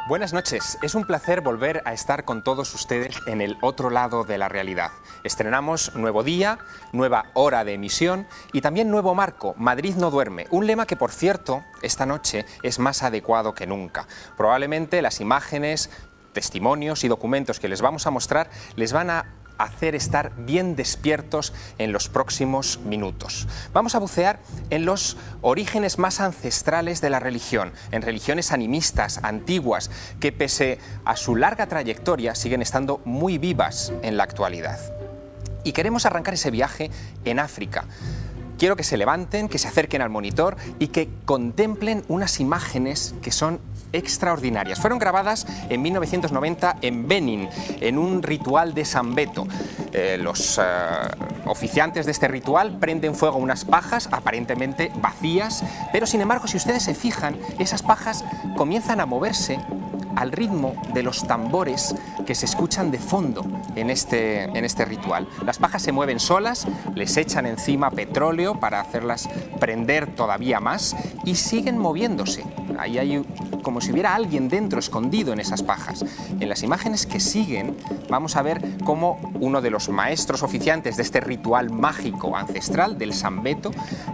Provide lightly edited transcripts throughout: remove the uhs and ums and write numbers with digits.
Buenas noches, es un placer volver a estar con todos ustedes en el otro lado de la realidad. Estrenamos nuevo día, nueva hora de emisión y también nuevo marco, Madrid no duerme, un lema que por cierto esta noche es más adecuado que nunca. Probablemente las imágenes, testimonios y documentos que les vamos a mostrar les van a hacer estar bien despiertos en los próximos minutos. Vamos a bucear en los orígenes más ancestrales de la religión, en religiones animistas, antiguas, que pese a su larga trayectoria siguen estando muy vivas en la actualidad. Y queremos arrancar ese viaje en África. Quiero que se levanten, que se acerquen al monitor y que contemplen unas imágenes que son extraordinarias. Fueron grabadas en 1990 en Benín, en un ritual de Sambeto. Los oficiantes de este ritual prenden fuego a unas pajas aparentemente vacías, pero sin embargo, si ustedes se fijan, esas pajas comienzan a moverse al ritmo de los tambores que se escuchan de fondo en este ritual. Las pajas se mueven solas, les echan encima petróleo para hacerlas prender todavía más y siguen moviéndose. Ahí hay como si hubiera alguien dentro escondido en esas pajas. En las imágenes que siguen vamos a ver cómo uno de los maestros oficiantes de este ritual mágico ancestral del Sambeto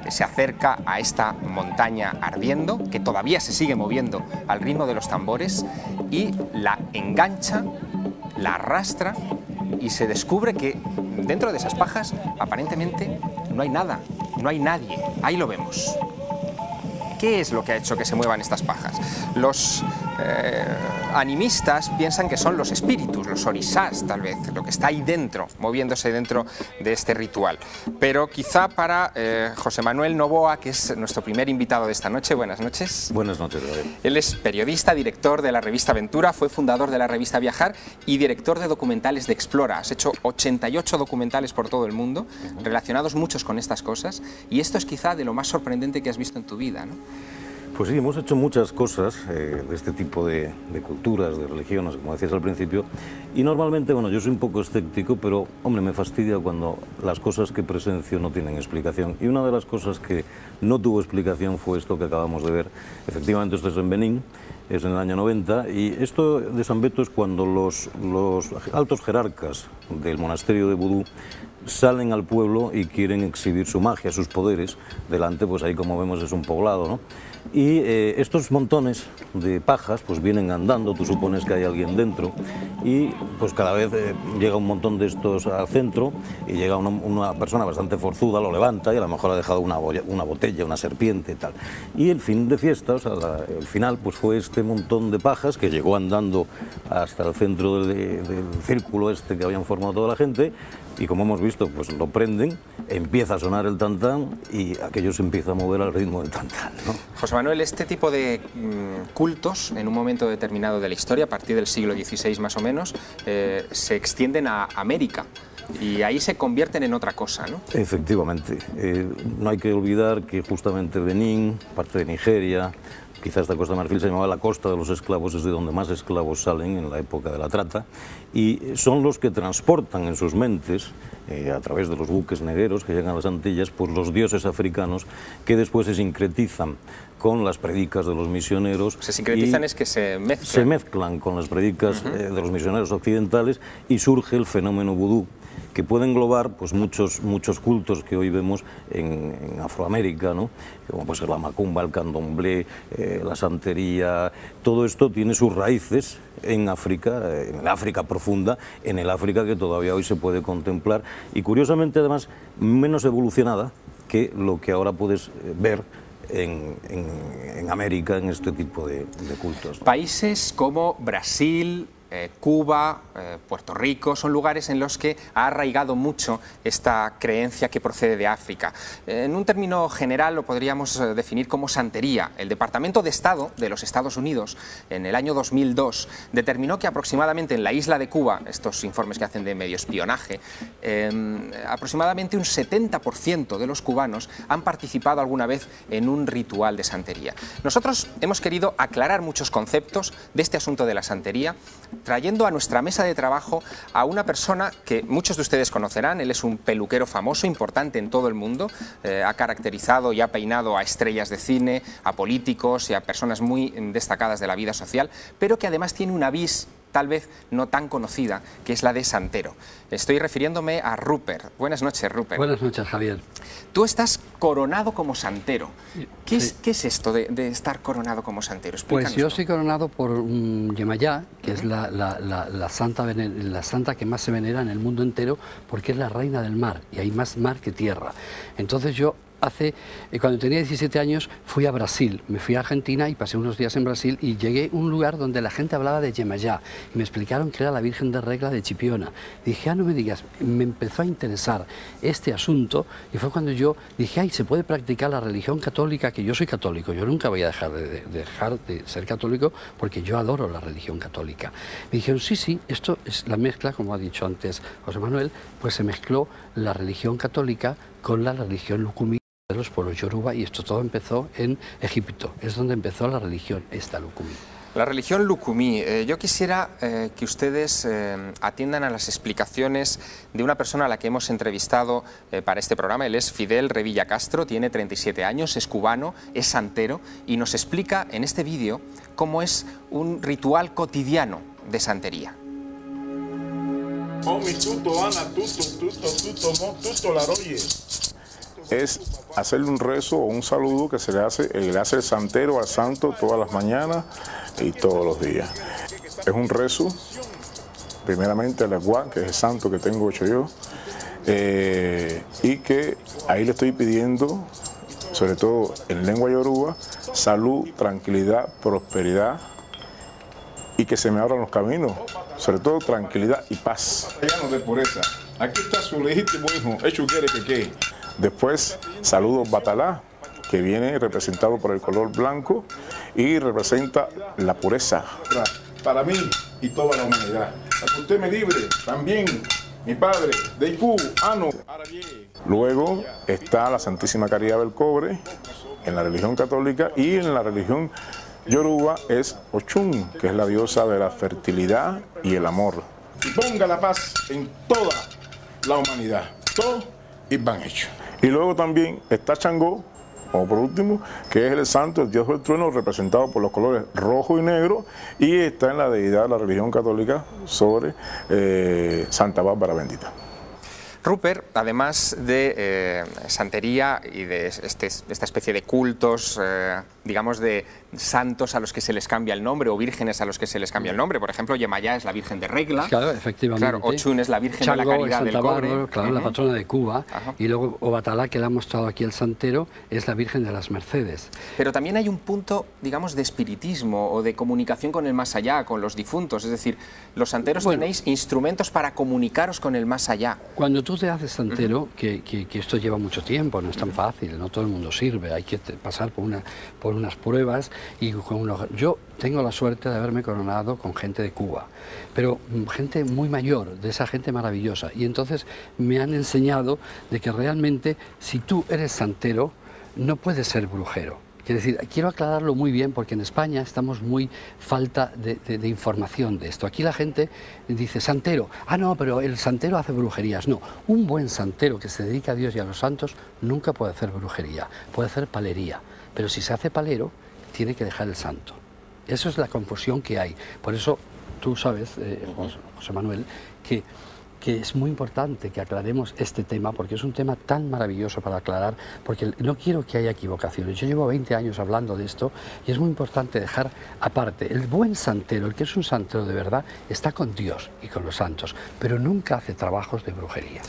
se acerca a esta montaña ardiendo, que todavía se sigue moviendo al ritmo de los tambores, y la engancha, la arrastra y se descubre que dentro de esas pajas aparentemente no hay nada, no hay nadie. Ahí lo vemos. ¿Qué es lo que ha hecho que se muevan estas pajas? Los animistas piensan que son los espíritus, los orishas tal vez, lo que está ahí dentro, moviéndose dentro de este ritual. Pero quizá para José Manuel Novoa, que es nuestro primer invitado de esta noche. Buenas noches. Buenas noches, Gabriel. Él es periodista, director de la revista Aventura, fue fundador de la revista Viajar y director de documentales de Explora. Has hecho 88 documentales por todo el mundo, relacionados muchos con estas cosas, y esto es quizá de lo más sorprendente que has visto en tu vida, ¿no? Pues sí, hemos hecho muchas cosas de este tipo de culturas, de religiones, como decías al principio, y normalmente, bueno, yo soy un poco escéptico, pero, hombre, me fastidia cuando las cosas que presencio no tienen explicación. Y una de las cosas que no tuvo explicación fue esto que acabamos de ver. Efectivamente, esto es en Benín, es en el año 90, y esto de Sambeto es cuando los altos jerarcas del monasterio de Vudú salen al pueblo y quieren exhibir su magia, sus poderes. Delante, pues ahí como vemos es un poblado, ¿no? Y estos montones de pajas pues vienen andando, tú supones que hay alguien dentro, y pues cada vez llega un montón de estos al centro y llega una persona bastante forzuda, lo levanta y a lo mejor ha dejado una botella, una serpiente y tal. Y el fin de fiesta, o sea, el final pues fue este montón de pajas que llegó andando hasta el centro del círculo este que habían formado toda la gente. Y como hemos visto, pues lo prenden, empieza a sonar el tantán y aquello se empieza a mover al ritmo del tantán, ¿no? José Manuel, este tipo de cultos, en un momento determinado de la historia, a partir del siglo XVI más o menos, se extienden a América y ahí se convierten en otra cosa, ¿no? Efectivamente. No hay que olvidar que justamente Benín, parte de Nigeria, quizás esta Costa de Marfil se llamaba la costa de los esclavos, es de donde más esclavos salen en la época de la trata, y son los que transportan en sus mentes, a través de los buques negueros que llegan a las Antillas, pues los dioses africanos que después se sincretizan con las predicas de los misioneros. Se sincretizan es que se mezclan. Se mezclan con las predicas de los misioneros occidentales y surge el fenómeno vudú, que puede englobar pues muchos cultos que hoy vemos en Afroamérica, ¿no? Como puede ser la macumba, el candomblé, la santería. Todo esto tiene sus raíces en África, en el África profunda, en el África que todavía hoy se puede contemplar y curiosamente además menos evolucionada que lo que ahora puedes ver en América en este tipo de cultos. Países como Brasil, Cuba, Puerto Rico, son lugares en los que ha arraigado mucho esta creencia que procede de África. En un término general lo podríamos definir como santería. El Departamento de Estado de los Estados Unidos, en el año 2002, determinó que aproximadamente en la isla de Cuba, estos informes que hacen de medio espionaje, aproximadamente un 70% de los cubanos han participado alguna vez en un ritual de santería. Nosotros hemos querido aclarar muchos conceptos de este asunto de la santería trayendo a nuestra mesa de trabajo a una persona que muchos de ustedes conocerán. Él es un peluquero famoso, importante en todo el mundo, ha caracterizado y ha peinado a estrellas de cine, a políticos y a personas muy destacadas de la vida social, pero que además tiene una vis tal vez no tan conocida, que es la de santero. Estoy refiriéndome a Rupert. Buenas noches, Rupert. Buenas noches, Javier. Tú estás coronado como santero. ¿Qué Sí. es esto de estar coronado como santero? Pues yo Explícanoslo. soy coronado por Yemayá, que es la santa que más se venera en el mundo entero, porque es la reina del mar, y hay más mar que tierra. Entonces yo cuando tenía 17 años fui a Brasil, me fui a Argentina y pasé unos días en Brasil y llegué a un lugar donde la gente hablaba de Yemayá y me explicaron que era la Virgen de Regla de Chipiona. Dije, no me digas, me empezó a interesar este asunto y fue cuando yo dije, ay, se puede practicar la religión católica, que yo soy católico, yo nunca voy a dejar de ser católico porque yo adoro la religión católica. Me dijeron, sí, esto es la mezcla, como ha dicho antes José Manuel, pues se mezcló la religión católica con la religión lucumí de los pueblos yoruba, y esto todo empezó en Egipto, es donde empezó la religión esta lucumí. La religión lucumí. Yo quisiera que ustedes atiendan a las explicaciones de una persona a la que hemos entrevistado para este programa. Él es Fidel Revilla Castro, tiene 37 años, es cubano, es santero y nos explica en este vídeo cómo es un ritual cotidiano de santería. Es hacerle un rezo o un saludo que se le hace el santero al santo todas las mañanas y todos los días. Es un rezo, primeramente al Agua, que es el santo que tengo hecho yo, y que ahí le estoy pidiendo, sobre todo en lengua yoruba, salud, tranquilidad, prosperidad y que se me abran los caminos, sobre todo tranquilidad y paz. Llano de pureza. Aquí está su legítimo hijo, hecho quiere que. Después, saludos Batalá, que viene representado por el color blanco y representa la pureza. Para mí y toda la humanidad. Para que usted me libre, también, mi padre, de Iku, Ano, Arabie. Luego está la Santísima Caridad del Cobre en la religión católica, y en la religión yoruba es Ochun, que es la diosa de la fertilidad y el amor. Y ponga la paz en toda la humanidad. Todo y van hecho. Y luego también está Changó, como por último, que es el santo, el dios del trueno, representado por los colores rojo y negro, y está en la deidad de la religión católica sobre Santa Bárbara Bendita. Rupert, además de santería y de esta especie de cultos, digamos, de santos a los que se les cambia el nombre o vírgenes a los que se les cambia el nombre, por ejemplo, Yemayá es la Virgen de Regla, Claro, efectivamente. claro, Ochun es la Virgen Changó de la Caridad es del Santa Cobre, Bárbara, claro, la patrona de Cuba, Ajá. y luego Obatalá, que le ha mostrado aquí el santero, es la Virgen de las Mercedes. Pero también hay un punto, digamos, de espiritismo o de comunicación con el más allá, con los difuntos, es decir, los santeros tenéis instrumentos para comunicaros con el más allá. Cuando tú te haces santero, que esto lleva mucho tiempo, no es tan fácil, no todo el mundo sirve, hay que pasar por unas pruebas, y yo tengo la suerte de haberme coronado con gente de Cuba, pero gente muy mayor, de esa gente maravillosa, y entonces me han enseñado de que realmente si tú eres santero no puedes ser brujero. Quiero decir, quiero aclararlo muy bien porque en España estamos muy falta de información de esto. Aquí la gente dice santero, no, pero el santero hace brujerías. No, un buen santero que se dedica a Dios y a los santos nunca puede hacer brujería, puede hacer palería. Pero si se hace palero, tiene que dejar el santo. Eso es la confusión que hay. Por eso tú sabes, José Manuel, que es muy importante que aclaremos este tema, porque es un tema tan maravilloso para aclarar, porque no quiero que haya equivocaciones. Yo llevo 20 años hablando de esto y es muy importante dejar aparte. El buen santero, el que es un santero de verdad, está con Dios y con los santos, pero nunca hace trabajos de brujería.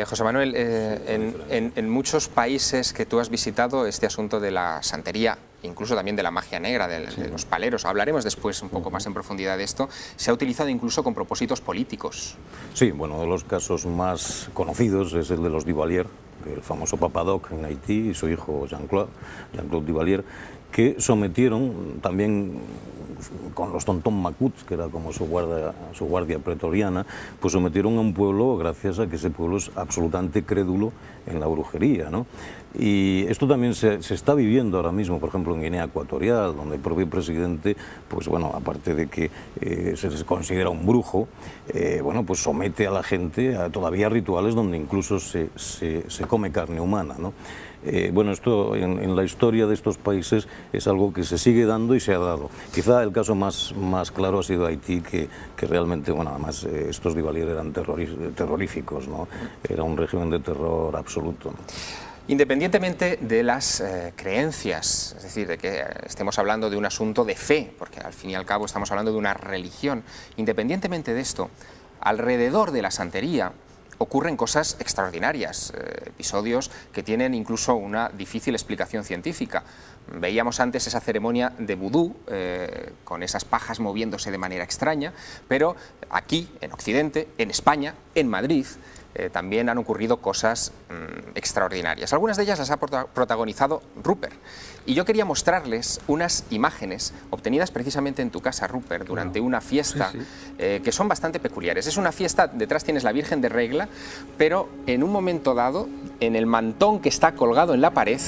José Manuel, en muchos países que tú has visitado, este asunto de la santería, incluso también de la magia negra, de los paleros, hablaremos después un poco más en profundidad de esto, se ha utilizado incluso con propósitos políticos. Sí, bueno, uno de los casos más conocidos es el de los Duvalier, el famoso Papa Doc en Haití, y su hijo Jean-Claude Duvalier, que sometieron también con los tontón macuts, que era como su guardia pretoriana, pues sometieron a un pueblo gracias a que ese pueblo es absolutamente crédulo en la brujería, ¿no? Y esto también se está viviendo ahora mismo, por ejemplo, en Guinea Ecuatorial, donde el propio presidente, pues bueno, aparte de que se les considera un brujo, bueno, pues somete a la gente a todavía rituales donde incluso se come carne humana, ¿no? Bueno, esto en la historia de estos países es algo que se sigue dando y se ha dado. Quizá el caso más claro ha sido Haití, que realmente, bueno, además estos Duvalier eran terroríficos, ¿no? Era un régimen de terror absoluto, ¿no? Independientemente de las creencias, es decir, de que estemos hablando de un asunto de fe, porque al fin y al cabo estamos hablando de una religión, independientemente de esto, alrededor de la santería ocurren cosas extraordinarias, episodios que tienen incluso una difícil explicación científica. Veíamos antes esa ceremonia de vudú, con esas pajas moviéndose de manera extraña, pero aquí, en Occidente, en España, en Madrid, también han ocurrido cosas extraordinarias. Algunas de ellas las ha protagonizado Rupert. Y yo quería mostrarles unas imágenes obtenidas precisamente en tu casa, Rupert, durante una fiesta, que son bastante peculiares. Es una fiesta, detrás tienes la Virgen de Regla, pero en un momento dado, en el mantón que está colgado en la pared,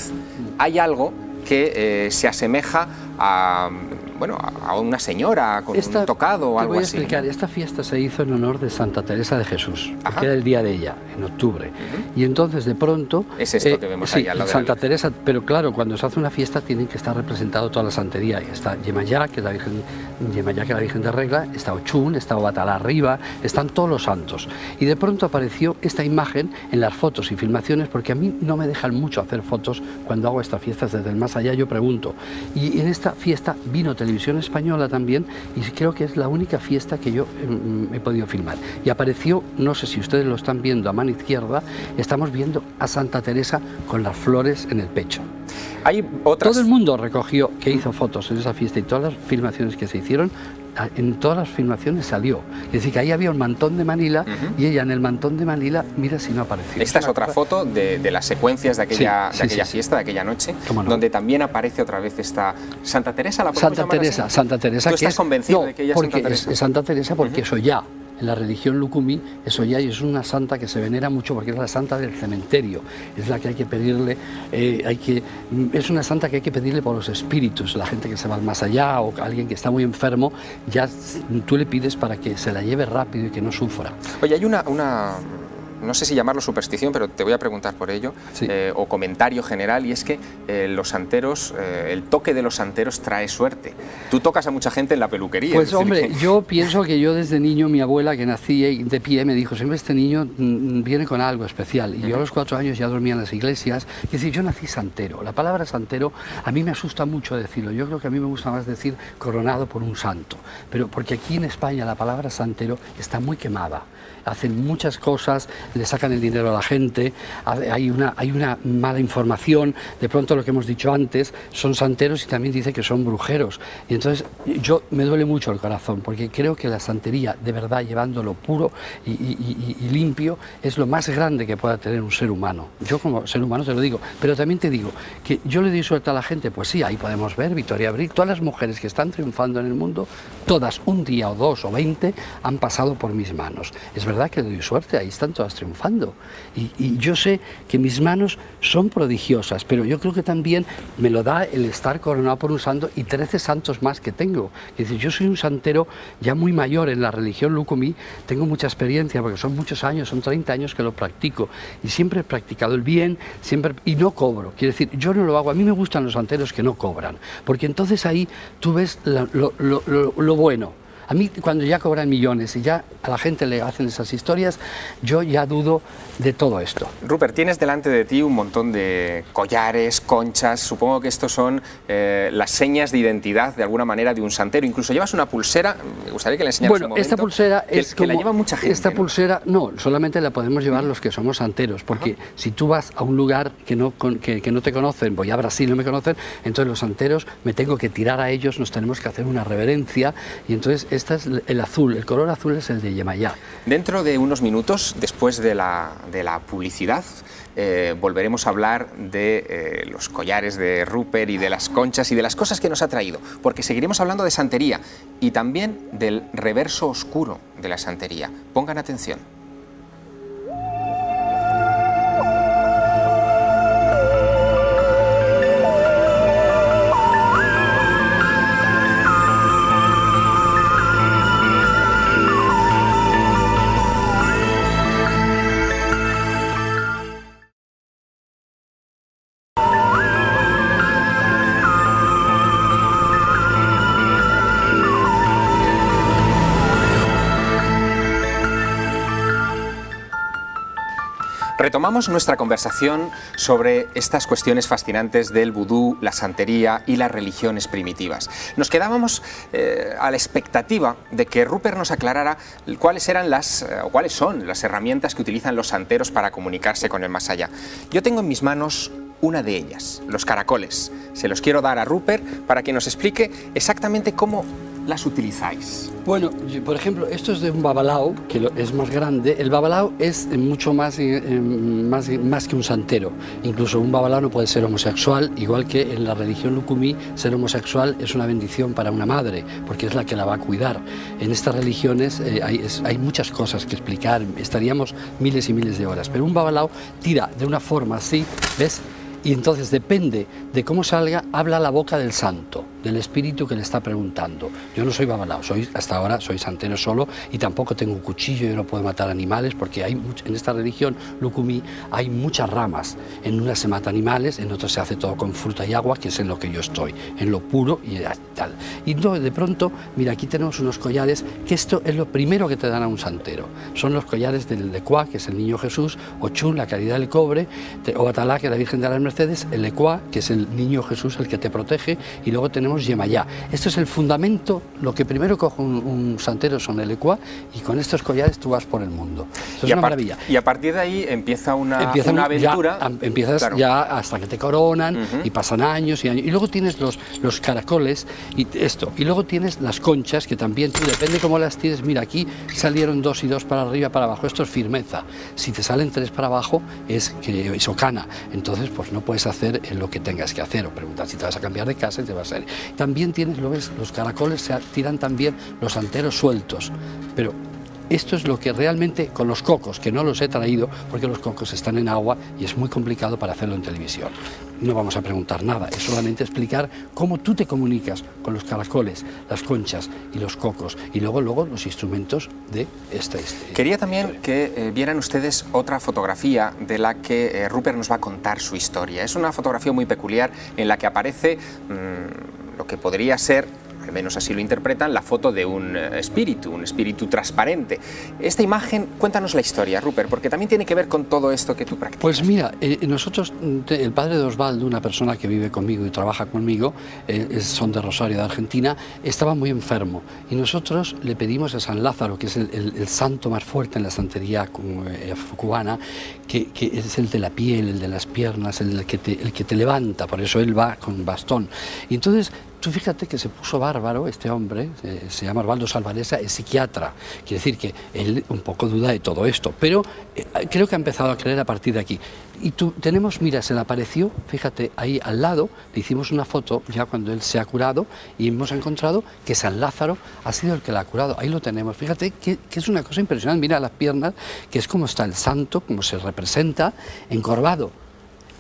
hay algo que se asemeja a, bueno, a una señora con un tocado o algo así. Te voy a explicar, esta fiesta se hizo en honor de Santa Teresa de Jesús, que era el día de ella, en octubre. Y entonces de pronto... Es esto que vemos ahí al lado de Santa Teresa, pero claro, cuando se hace una fiesta tienen que estar representado toda la santería. Y está Yemayá, que es la Virgen de Regla, está Ochún, está Obatalá arriba, están todos los santos. Y de pronto apareció esta imagen en las fotos y filmaciones, porque a mí no me dejan mucho hacer fotos cuando hago estas fiestas desde el más allá, yo pregunto. Y en esta fiesta vino Televisión Española también, y creo que es la única fiesta que yo he podido filmar. Y apareció, no sé si ustedes lo están viendo a mano izquierda, estamos viendo a Santa Teresa con las flores en el pecho. Hay otras... Todo el mundo recogió, que hizo fotos en esa fiesta, y todas las filmaciones que se hicieron, en todas las filmaciones salió. Es decir, que ahí había un mantón de Manila, y ella en el mantón de Manila, mira si no apareció. Esta es otra foto de las secuencias de aquella, fiesta, de aquella noche, donde también aparece otra vez esta Santa Teresa. ¿La podemos llamar así? Santa Teresa. ¿Tú estás convencido de que ella es Santa Teresa? Es Santa Teresa porque es Ollá. En la religión Lucumí es Ollá, y es una santa que se venera mucho porque es la santa del cementerio, es la que hay que pedirle, es una santa que hay que pedirle por los espíritus, la gente que se va más allá o alguien que está muy enfermo, ya tú le pides para que se la lleve rápido y que no sufra. Oye, hay una no sé si llamarlo superstición, pero te voy a preguntar por ello, o comentario general, y es que los santeros, el toque de los santeros trae suerte. Tú tocas a mucha gente en la peluquería. Pues hombre, yo pienso que yo desde niño, mi abuela que nací de pie me dijo, siempre este niño viene con algo especial, y yo a los 4 años ya dormía en las iglesias, es decir, yo nací santero. La palabra santero a mí me asusta mucho decirlo, yo creo que a mí me gusta más decir coronado por un santo, pero porque aquí en España la palabra santero está muy quemada. Hacen muchas cosas, le sacan el dinero a la gente, hay una mala información, de pronto lo que hemos dicho antes, son santeros y también dice que son brujeros. Y entonces yo me duele mucho el corazón, porque creo que la santería, de verdad, llevándolo puro y limpio, es lo más grande que pueda tener un ser humano. Yo como ser humano te lo digo, pero también te digo que yo le doy suerte a la gente, pues sí, ahí podemos ver Victoria Abril, todas las mujeres que están triunfando en el mundo, todas, un día o 2 o 20, han pasado por mis manos. Es verdad que le doy suerte, ahí están todas triunfando. Y yo sé que mis manos son prodigiosas, pero yo creo que también me lo da el estar coronado por un santo y 13 santos más que tengo. Es decir, yo soy un santero ya muy mayor en la religión Lucumí, tengo mucha experiencia porque son muchos años, son 30 años que lo practico y siempre he practicado el bien, y no cobro. Quiero decir, yo no lo hago, a mí me gustan los santeros que no cobran, porque entonces ahí tú ves lo bueno. A mí, cuando ya cobran millones y ya a la gente le hacen esas historias, yo ya dudo de todo esto. Rupert, tienes delante de ti un montón de collares, conchas, supongo que estos son las señas de identidad, de alguna manera, de un santero. Incluso llevas una pulsera, me gustaría que la enseñaras un momento. Esta pulsera es que la lleva mucha gente. Esta pulsera, no, solamente la podemos llevar los que somos santeros, porque si tú vas a un lugar que no te conocen, voy a Brasil, no me conocen, entonces los santeros me tengo que tirar a ellos, nos tenemos que hacer una reverencia, y entonces Este es el azul, el color azul es el de Yemayá. Dentro de unos minutos, después de la publicidad, volveremos a hablar de los collares de Rupert y de las conchas y de las cosas que nos ha traído, porque seguiremos hablando de santería y también del reverso oscuro de la santería. Pongan atención. Retomamos nuestra conversación sobre estas cuestiones fascinantes del vudú, la santería y las religiones primitivas. Nos quedábamos a la expectativa de que Rupert nos aclarara cuáles son las herramientas que utilizan los santeros para comunicarse con el más allá. Yo tengo en mis manos una de ellas, los caracoles. Se los quiero dar a Rupert para que nos explique exactamente cómo las utilizáis. Bueno, por ejemplo, esto es de un babalao, que es más grande. El babalao es mucho más que un santero. Incluso un babalao no puede ser homosexual, igual que en la religión lucumí ser homosexual es una bendición para una madre, porque es la que la va a cuidar. En estas religiones hay muchas cosas que explicar, estaríamos miles y miles de horas, pero un babalao tira de una forma así, ¿ves? Y entonces depende de cómo salga, habla la boca del santo, del espíritu que le está preguntando. Yo no soy babalao, hasta ahora soy santero solo y tampoco tengo un cuchillo, yo no puedo matar animales porque en esta religión lucumí hay muchas ramas. En unas se mata animales, en otras se hace todo con fruta y agua, que es en lo que yo estoy, en lo puro y tal. Y no, de pronto, mira, aquí tenemos unos collares, que esto es lo primero que te dan a un santero. Son los collares del Lecuá, que es el Niño Jesús, Ochún, la caridad del cobre, Obatalá, que es la Virgen de las Mercedes, el Lecuá, que es el Niño Jesús, el que te protege, y luego tenemos Yemayá. Esto es el fundamento, lo que primero coge un santero son el Lecuá, y con estos collares tú vas por el mundo. Esto es una maravilla. Y a partir de ahí empieza una aventura. Empiezas claro, ya hasta que te coronan, y pasan años y años. Y luego tienes los caracoles, y esto. Y luego tienes las conchas, que también tú, depende cómo las tires. Mira, aquí salieron 2 y 2 para arriba, para abajo. Esto es firmeza. Si te salen 3 para abajo, es ocana. Entonces, pues no puedes hacer lo que tengas que hacer, o preguntar si te vas a cambiar de casa y te vas a ir. También tienes, lo ves, los caracoles se tiran también los santeros sueltos, pero esto es lo que realmente con los cocos, que no los he traído porque los cocos están en agua y es muy complicado para hacerlo en televisión. No vamos a preguntar nada, es solamente explicar cómo tú te comunicas con los caracoles, las conchas y los cocos, y luego los instrumentos de este. Quería también que vieran ustedes otra fotografía de la que Rupert nos va a contar su historia. Es una fotografía muy peculiar en la que aparece lo que podría ser, al menos así lo interpretan, la foto de un espíritu transparente. Esta imagen, cuéntanos la historia, Rupert, porque también tiene que ver con todo esto que tú practicas. Pues mira, nosotros, el padre de Osvaldo, una persona que vive conmigo y trabaja conmigo, son de Rosario, de Argentina, estaba muy enfermo y nosotros le pedimos a San Lázaro, que es el santo más fuerte en la santería cubana, que es el de la piel, el de las piernas, el que te levanta, por eso él va con bastón. Y entonces, tú fíjate que se puso bárbaro este hombre, se llama Osvaldo Salvaresa, es psiquiatra. Quiere decir que él un poco duda de todo esto, pero creo que ha empezado a creer a partir de aquí. Y tenemos, mira, se le apareció, fíjate, ahí al lado, le hicimos una foto ya cuando él se ha curado y hemos encontrado que San Lázaro ha sido el que la ha curado. Ahí lo tenemos, fíjate que es una cosa impresionante. Mira las piernas, que es como está el santo, como se representa, encorvado.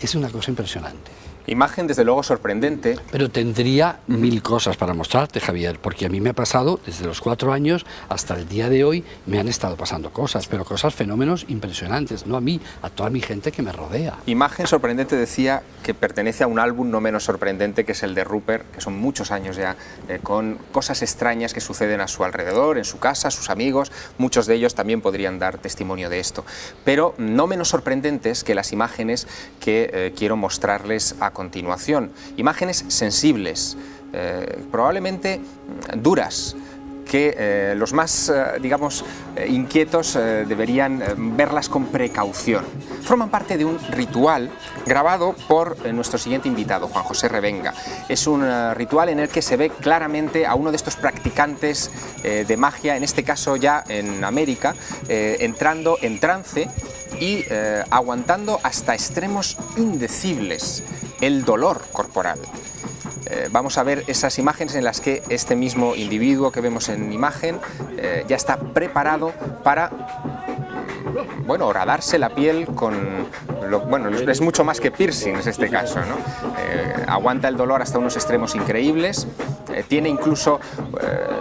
Es una cosa impresionante. Imagen desde luego sorprendente. Pero tendría 1000 cosas para mostrarte, Javier, porque a mí me ha pasado desde los 4 años hasta el día de hoy, me han estado pasando cosas, pero cosas, fenómenos impresionantes, no a mí, a toda mi gente que me rodea. Imagen sorprendente, decía, que pertenece a un álbum no menos sorprendente, que es el de Rupert, que son muchos años ya, con cosas extrañas que suceden a su alrededor, en su casa, sus amigos, muchos de ellos también podrían dar testimonio de esto. Pero no menos sorprendentes que las imágenes que quiero mostrarles a continuación. Imágenes sensibles, probablemente duras, que los más, digamos, inquietos deberían verlas con precaución. Forman parte de un ritual grabado por nuestro siguiente invitado, Juan José Revenga. Es un ritual en el que se ve claramente a uno de estos practicantes de magia, en este caso ya en América, entrando en trance y aguantando hasta extremos indecibles el dolor corporal. Vamos a ver esas imágenes en las que este mismo individuo que vemos en imagen ya está preparado para, bueno, horadarse la piel con, bueno, es mucho más que piercings este caso, ¿no? Aguanta el dolor hasta unos extremos increíbles, tiene incluso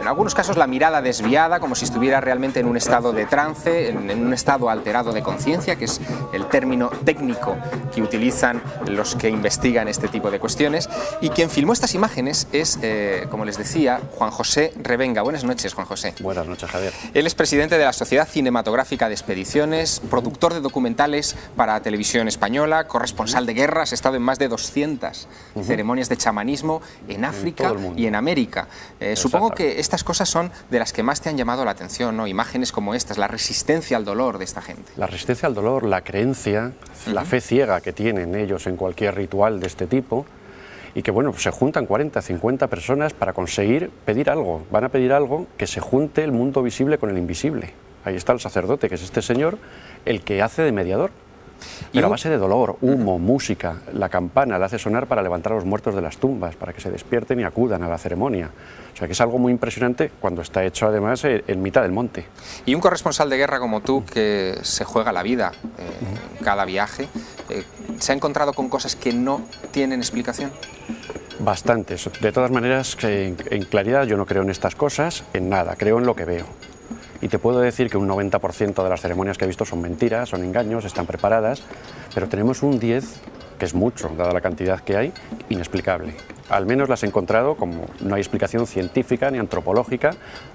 en algunos casos la mirada desviada, como si estuviera realmente en un estado de trance, en un estado alterado de conciencia, que es el término técnico que utilizan los que investigan este tipo de cuestiones. Y quien filmó estas imágenes es, como les decía, Juan José Revenga. Buenas noches, Juan José. Buenas noches, Javier. Él es presidente de la Sociedad Cinematográfica de Expediciones, productor de documentales para Televisión Española, corresponsal de guerras, ha estado en más de 200 ceremonias de chamanismo en África y en América. Supongo que estas cosas son de las que más te han llamado la atención, ¿no? Imágenes como estas, la resistencia al dolor de esta gente. La resistencia al dolor, la creencia, la fe ciega que tienen ellos en cualquier ritual de este tipo, y que, bueno, se juntan 40, 50 personas para conseguir pedir algo. Van a pedir algo que se junte el mundo visible con el invisible. Ahí está el sacerdote, que es este señor, el que hace de mediador. Pero a base de dolor, humo, música, la campana la hace sonar para levantar a los muertos de las tumbas, para que se despierten y acudan a la ceremonia. O sea que es algo muy impresionante cuando está hecho además en mitad del monte. Y un corresponsal de guerra como tú, que se juega la vida en cada viaje, ¿se ha encontrado con cosas que no tienen explicación? Bastantes. De todas maneras, en claridad yo no creo en estas cosas, en nada, creo en lo que veo. Y te puedo decir que un 90% de las ceremonias que he visto son mentiras, son engaños, están preparadas, pero tenemos un 10%, que es mucho, dada la cantidad que hay, inexplicable. Al menos las he encontrado como no hay explicación científica ni antropológica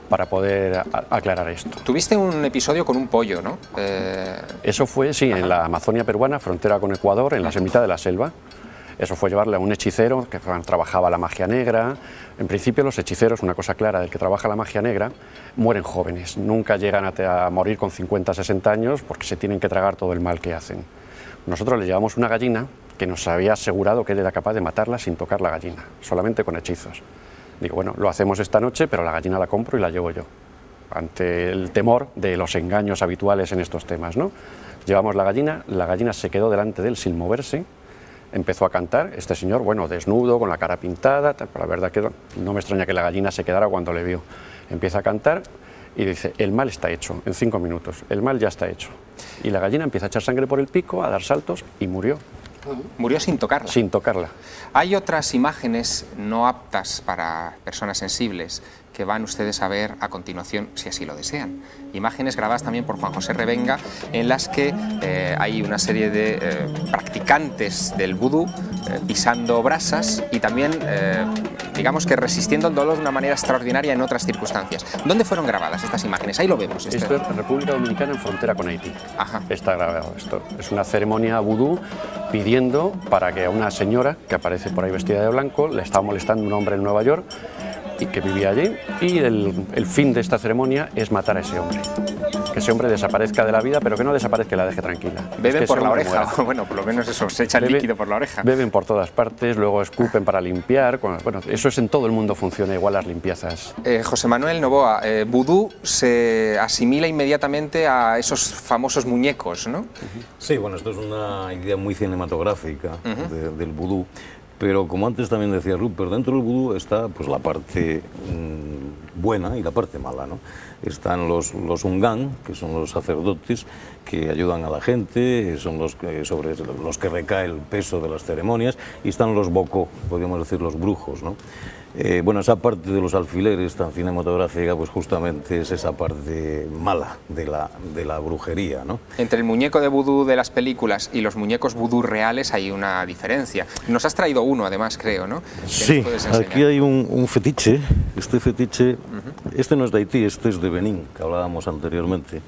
para poder aclarar esto. Tuviste un episodio con un pollo, ¿no? Eso fue, sí, en la Amazonia peruana, frontera con Ecuador, en la mitad de la selva. Eso fue llevarle a un hechicero que trabajaba la magia negra. En principio los hechiceros, una cosa clara del que trabaja la magia negra, mueren jóvenes. Nunca llegan a morir con 50, 60 años porque se tienen que tragar todo el mal que hacen. Nosotros le llevamos una gallina que nos había asegurado que él era capaz de matarla sin tocar la gallina, solamente con hechizos. Digo, bueno, lo hacemos esta noche, pero la gallina la compro y la llevo yo, ante el temor de los engaños habituales en estos temas, ¿no? Llevamos la gallina se quedó delante de él sin moverse. Empezó a cantar, este señor, bueno, desnudo, con la cara pintada, pero la verdad que no me extraña que la gallina se quedara cuando le vio. Empieza a cantar y dice, el mal está hecho, en 5 minutos, el mal ya está hecho. Y la gallina empieza a echar sangre por el pico, a dar saltos y murió. Murió sin tocarla. Sin tocarla. Hay otras imágenes no aptas para personas sensibles que van ustedes a ver a continuación, si así lo desean. Imágenes grabadas también por Juan José Revenga, en las que hay una serie de practicantes del vudú pisando brasas y también, digamos que resistiendo el dolor de una manera extraordinaria en otras circunstancias. ¿Dónde fueron grabadas estas imágenes? Ahí lo vemos. Esto es República Dominicana, en frontera con Haití. Ajá. Está grabado esto. Es una ceremonia vudú pidiendo para que a una señora que aparece por ahí vestida de blanco le estaba molestando un hombre en Nueva York y que vivía allí, y el fin de esta ceremonia es matar a ese hombre. Que ese hombre desaparezca de la vida, pero que no desaparezca y la deje tranquila. Beben por la oreja, muera. Bueno, por lo menos eso, se echa el líquido por la oreja. Beben por todas partes, luego escupen para limpiar. Bueno, eso es en todo el mundo, funciona igual las limpiezas. José Manuel Novoa, vudú se asimila inmediatamente a esos famosos muñecos, ¿no? Sí, bueno, esto es una idea muy cinematográfica del vudú. Pero como antes también decía Rupert, dentro del vudú está pues la parte buena y la parte mala, ¿no? Están los ungán, que son los sacerdotes que ayudan a la gente, son sobre los que recae el peso de las ceremonias, y están los bocó, podríamos decir los brujos, ¿no? Bueno, esa parte de los alfileres tan cinematográfica, pues justamente es esa parte mala de la brujería, ¿no? Entre el muñeco de vudú de las películas y los muñecos vudú reales hay una diferencia. Nos has traído uno, además, creo, ¿no? Sí, aquí hay un fetiche. Este fetiche, este no es de Haití, este es de Benín, que hablábamos anteriormente.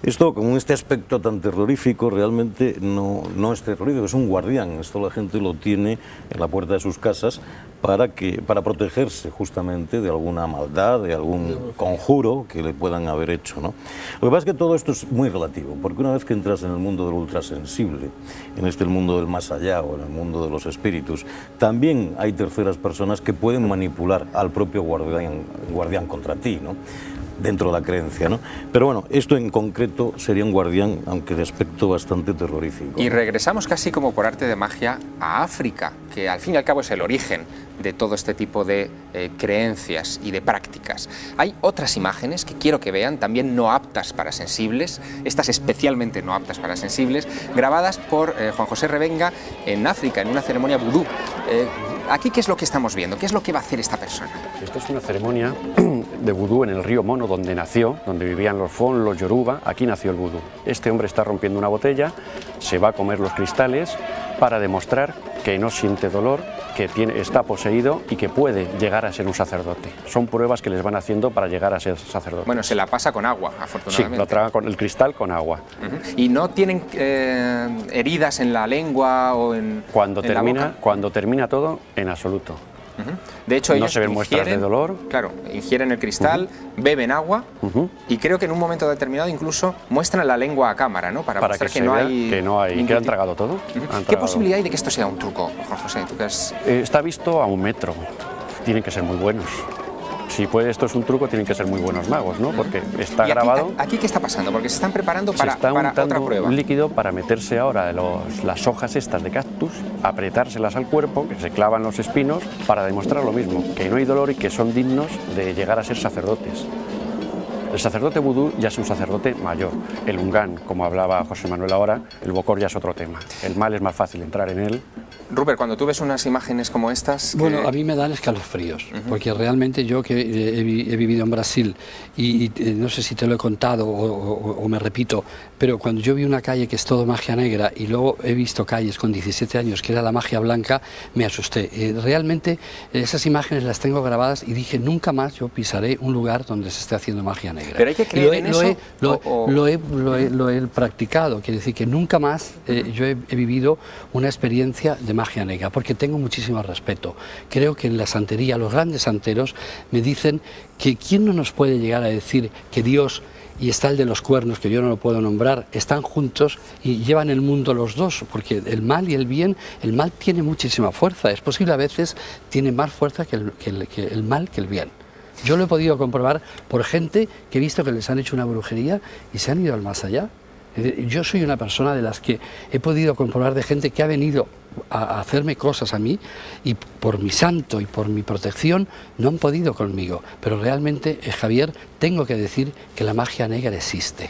Esto, con este aspecto tan terrorífico, realmente no es terrorífico, es un guardián. Esto la gente lo tiene en la puerta de sus casas para protegerse justamente de alguna maldad, de algún conjuro que le puedan haber hecho, ¿no? Lo que pasa es que todo esto es muy relativo, porque una vez que entras en el mundo del ultrasensible, en el mundo del más allá o en el mundo de los espíritus, también hay terceras personas que pueden manipular al propio guardián contra ti, ¿no? Dentro de la creencia, ¿no? Pero bueno, esto en concreto sería un guardián, aunque de aspecto bastante terrorífico. Y regresamos casi como por arte de magia a África, que al fin y al cabo es el origen de todo este tipo de creencias y de prácticas. Hay otras imágenes que quiero que vean, también no aptas para sensibles, estas especialmente no aptas para sensibles, grabadas por Juan José Revenga en África, en una ceremonia vudú. Aquí, ¿qué es lo que estamos viendo? ¿Qué es lo que va a hacer esta persona? Esto es una ceremonia de vudú en el río Mono, donde nació, donde vivían los Fon, los Yoruba. Aquí nació el vudú. Este hombre está rompiendo una botella, se va a comer los cristales para demostrar que no siente dolor, que está poseído y que puede llegar a ser un sacerdote. Son pruebas que les van haciendo para llegar a ser sacerdote. Bueno, se la pasa con agua, afortunadamente. Sí, lo traga con el cristal con agua. ¿Y no tienen heridas en la lengua o en la boca? Cuando termina todo, en absoluto. De hecho, ellos no se ven muestras de dolor. Claro, ingieren el cristal, beben agua y creo que en un momento determinado incluso muestran la lengua a cámara, ¿no? Para mostrar que no hay que han tragado todo. ¿Qué posibilidad hay de que esto sea un truco, Juan José? ¿Tú qué has... Está visto a 1 metro. Tienen que ser muy buenos. Si esto es un truco, tienen que ser muy buenos magos, ¿no? Porque está grabado. ¿Aquí qué está pasando? Porque se están preparando para otra prueba. Un líquido para meterse ahora las hojas estas de cactus, apretárselas al cuerpo, que se clavan los espinos, para demostrar lo mismo, que no hay dolor y que son dignos de llegar a ser sacerdotes. El sacerdote vudú ya es un sacerdote mayor. El ungán, como hablaba José Manuel ahora, el bokor ya es otro tema. El mal es más fácil entrar en él. Rupert, cuando tú ves unas imágenes como estas... Bueno, a mí me dan escalofríos, porque realmente yo que he vivido en Brasil y no sé si te lo he contado o me repito, pero cuando yo vi una calle que es todo magia negra y luego he visto calles con 17 años que era la magia blanca, me asusté. Realmente esas imágenes las tengo grabadas y dije, nunca más yo pisaré un lugar donde se esté haciendo magia negra. Pero hay que creer en eso. Lo he practicado, quiere decir que nunca más yo he vivido una experiencia de magia negra, porque tengo muchísimo respeto. Creo que en la santería, los grandes santeros me dicen que quién no nos puede llegar a decir que Dios y está el de los cuernos, que yo no lo puedo nombrar, están juntos y llevan el mundo los dos, porque el mal y el bien, el mal tiene muchísima fuerza, es posible a veces tiene más fuerza que el mal que el bien. Yo lo he podido comprobar por gente que he visto que les han hecho una brujería y se han ido al más allá. Yo soy una persona de las que he podido comprobar de gente que ha venido a hacerme cosas a mí y por mi santo y por mi protección no han podido conmigo. Pero realmente, Javier, tengo que decir que la magia negra existe.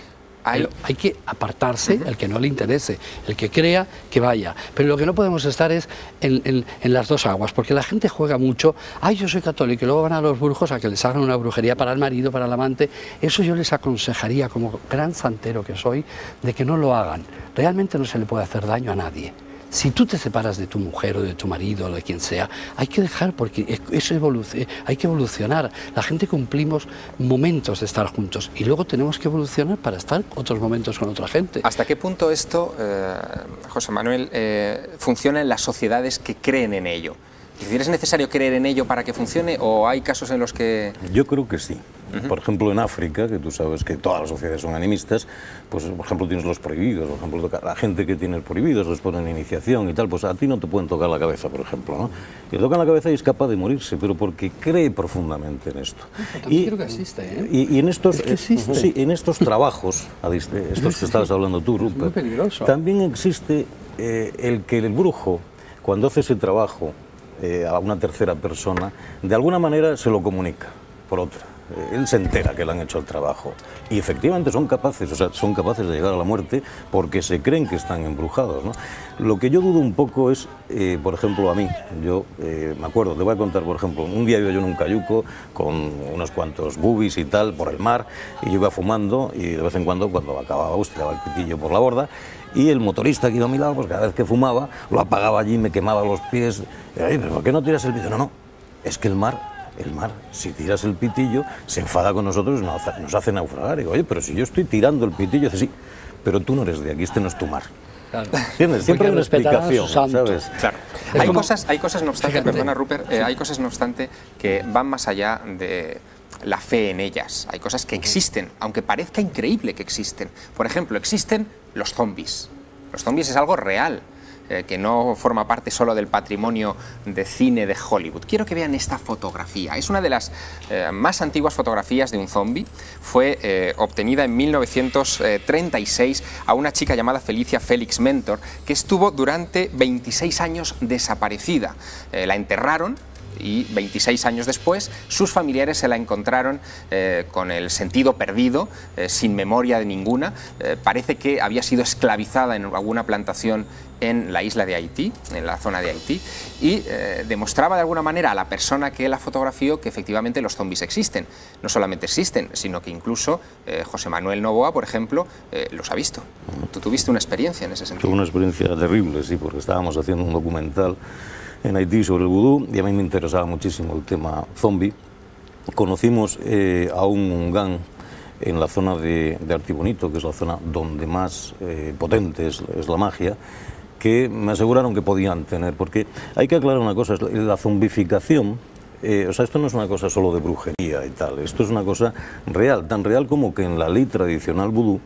Hay que apartarse, el que no le interese, el que crea, que vaya. Pero lo que no podemos estar es en las dos aguas, porque la gente juega mucho, ay, yo soy católico, y luego van a los brujos a que les hagan una brujería para el marido, para el amante. Eso yo les aconsejaría, como gran santero que soy, de que no lo hagan. Realmente no se le puede hacer daño a nadie. Si tú te separas de tu mujer o de tu marido o de quien sea, hay que dejar, porque eso hay que evolucionar. La gente cumplimos momentos de estar juntos y luego tenemos que evolucionar para estar otros momentos con otra gente. ¿Hasta qué punto esto, José Manuel, funciona en las sociedades que creen en ello? Es decir, ¿es necesario creer en ello para que funcione o hay casos en los que...? Yo creo que sí. Por ejemplo, en África, que tú sabes que todas las sociedades son animistas, pues por ejemplo tienes los prohibidos, por ejemplo la gente que tiene prohibidos les ponen iniciación y tal, pues a ti no te pueden tocar la cabeza, por ejemplo, ¿no? Y le tocan la cabeza y es capaz de morirse, pero porque cree profundamente en esto. Y creo que existe, ¿eh? Y en estos, existe. Sí, en estos trabajos, estos que estabas hablando tú, Rupert, muy peligroso. También existe el que el brujo, cuando hace ese trabajo a una tercera persona, de alguna manera se lo comunica por otra. Él se entera que le han hecho el trabajo y efectivamente son capaces de llegar a la muerte porque se creen que están embrujados, ¿no? Lo que yo dudo un poco es, por ejemplo, a mí, yo me acuerdo, te voy a contar, por ejemplo, un día iba yo en un cayuco con unos cuantos bubis y tal por el mar y yo iba fumando y de vez en cuando acababa, tiraba el pitillo por la borda y el motorista que iba a mi lado, pues cada vez que fumaba lo apagaba allí, me quemaba los pies. Y, pero ¿por qué no tiras el pitillo? No, es que el mar el mar, si tiras el pitillo, se enfada con nosotros y nos hace naufragar. Y digo, oye, pero si yo estoy tirando el pitillo, dice, sí, pero tú no eres de aquí, este no es tu mar. Claro. ¿Entiendes? Siempre hay una explicación, ¿sabes? Claro. Hay cosas, no obstante, perdona Rupert, hay cosas, no obstante, que van más allá de la fe en ellas. Hay cosas que existen, aunque parezca increíble que existen. Por ejemplo, existen los zombies. Los zombies es algo real, que no forma parte solo del patrimonio de cine de Hollywood. Quiero que vean esta fotografía. Es una de las más antiguas fotografías de un zombie. Fue obtenida en 1936 a una chica llamada Felicia Felix Mentor, que estuvo durante 26 años desaparecida. La enterraron y 26 años después sus familiares se la encontraron con el sentido perdido, sin memoria de ninguna. Parece que había sido esclavizada en alguna plantación en la isla de Haití, en la zona de Haití, y demostraba de alguna manera a la persona que la fotografió que efectivamente los zombies existen. No solamente existen, sino que incluso José Manuel Novoa, por ejemplo, los ha visto. Tú tuviste una experiencia en ese sentido. Tuve una experiencia terrible, sí, porque estábamos haciendo un documental en Haití sobre el vudú y a mí me interesaba muchísimo el tema zombie. Conocimos a un mungán en la zona de Artibonito, que es la zona donde más potente es la magia, que me aseguraron que podían tener, porque hay que aclarar una cosa, la zombificación, o sea, esto no es una cosa solo de brujería y tal, esto es una cosa real, tan real como que en la ley tradicional vudú,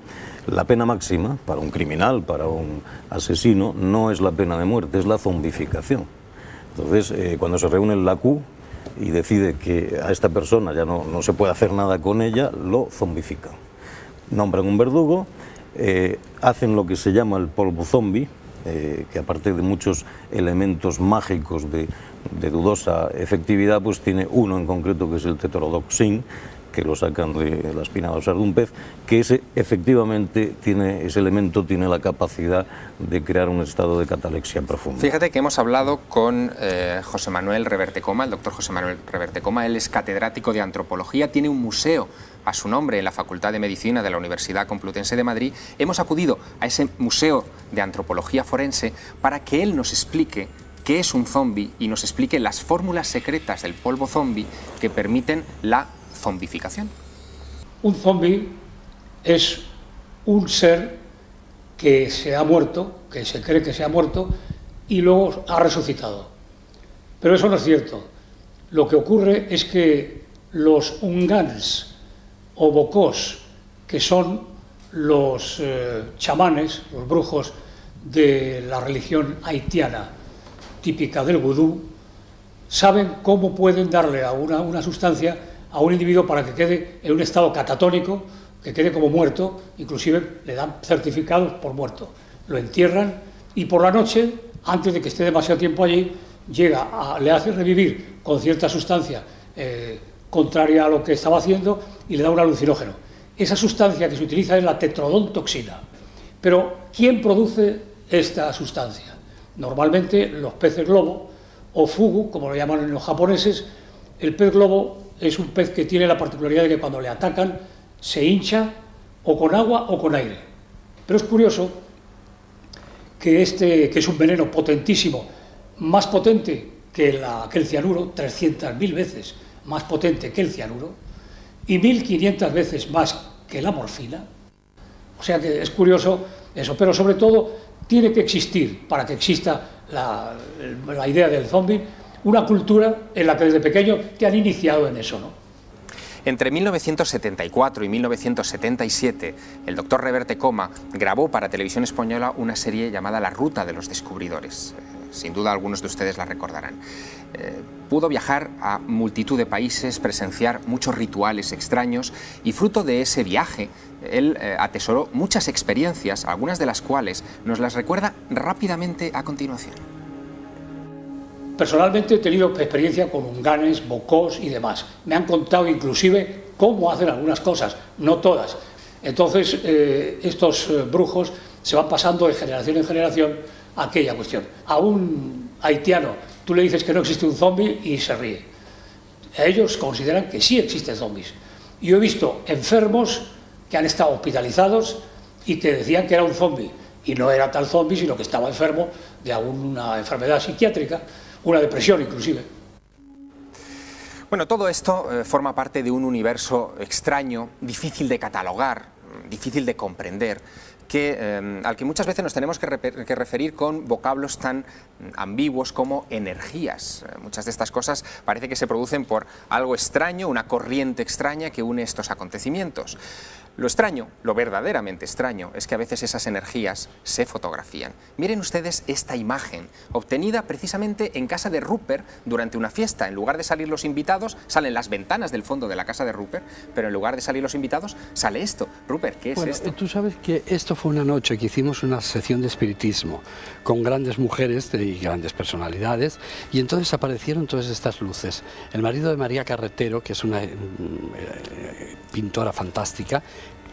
la pena máxima para un criminal, para un asesino, no es la pena de muerte, es la zombificación. Entonces, cuando se reúne el LACU y decide que a esta persona ya no se puede hacer nada con ella, lo zombifican. Nombran un verdugo, hacen lo que se llama el polvo zombie, que aparte de muchos elementos mágicos de dudosa efectividad, pues tiene uno en concreto que es el tetrodotoxin, que lo sacan de la espina dorsal de un pez, que ese efectivamente ese elemento tiene la capacidad de crear un estado de catalexia profunda. Fíjate que hemos hablado con José Manuel Reverte Coma, el doctor José Manuel Reverte Coma. Él es catedrático de antropología, tiene un museo a su nombre en la Facultad de Medicina de la Universidad Complutense de Madrid. Hemos acudido a ese museo de antropología forense para que él nos explique qué es un zombi y nos explique las fórmulas secretas del polvo zombi que permiten la zombificación. Un zombi es un ser que se ha muerto, que se cree que se ha muerto y luego ha resucitado. Pero eso no es cierto. Lo que ocurre es que los ungans o bocós, que son los chamanes, los brujos de la religión haitiana típica del vudú, saben cómo pueden darle a una sustancia a un individuo para que quede en un estado catatónico, que quede como muerto, inclusive le dan certificados por muerto. Lo entierran y por la noche, antes de que esté demasiado tiempo allí, le hace revivir con cierta sustancia contraria a lo que estaba haciendo y le da un alucinógeno. Esa sustancia que se utiliza es la tetrodontoxina. Pero, ¿quién produce esta sustancia? Normalmente los peces globo, o fugu, como lo llaman los japoneses. El pez globo es un pez que tiene la particularidad de que cuando le atacan se hincha o con agua o con aire. Pero es curioso que que es un veneno potentísimo, más potente que el cianuro, 300.000 veces más potente que el cianuro, y 1.500 veces más que la morfina. O sea que es curioso eso, pero sobre todo tiene que existir, para que exista la idea del zombie, una cultura en la que desde pequeño te han iniciado en eso, ¿no? Entre 1974 y 1977, el doctor Reverte Coma grabó para Televisión Española una serie llamada La Ruta de los Descubridores. Sin duda algunos de ustedes la recordarán. Pudo viajar a multitud de países, presenciar muchos rituales extraños y fruto de ese viaje, él atesoró muchas experiencias, algunas de las cuales nos las recuerda rápidamente a continuación. Personalmente he tenido experiencia con unganes, bocós y demás. Me han contado inclusive cómo hacen algunas cosas, no todas. Entonces estos brujos se van pasando de generación en generación aquella cuestión. A un haitiano tú le dices que no existe un zombi y se ríe. Ellos consideran que sí existen zombis. Yo he visto enfermos que han estado hospitalizados y que decían que era un zombi. Y no era tal zombi, sino que estaba enfermo de alguna enfermedad psiquiátrica, una depresión inclusive. Bueno, todo esto forma parte de un universo extraño, difícil de catalogar, difícil de comprender, al que muchas veces nos tenemos que referir con vocablos tan ambiguos como energías. Muchas de estas cosas parece que se producen por algo extraño, una corriente extraña que une estos acontecimientos. Lo extraño, lo verdaderamente extraño, es que a veces esas energías se fotografían. Miren ustedes esta imagen, obtenida precisamente en casa de Rupert durante una fiesta. En lugar de salir los invitados, salen las ventanas del fondo de la casa de Rupert, pero en lugar de salir los invitados, sale esto. Rupert, ¿qué es esto? Tú sabes que esto fue una noche que hicimos una sesión de espiritismo con grandes mujeres y grandes personalidades, y entonces aparecieron todas estas luces. El marido de María Carretero, que es una pintora fantástica,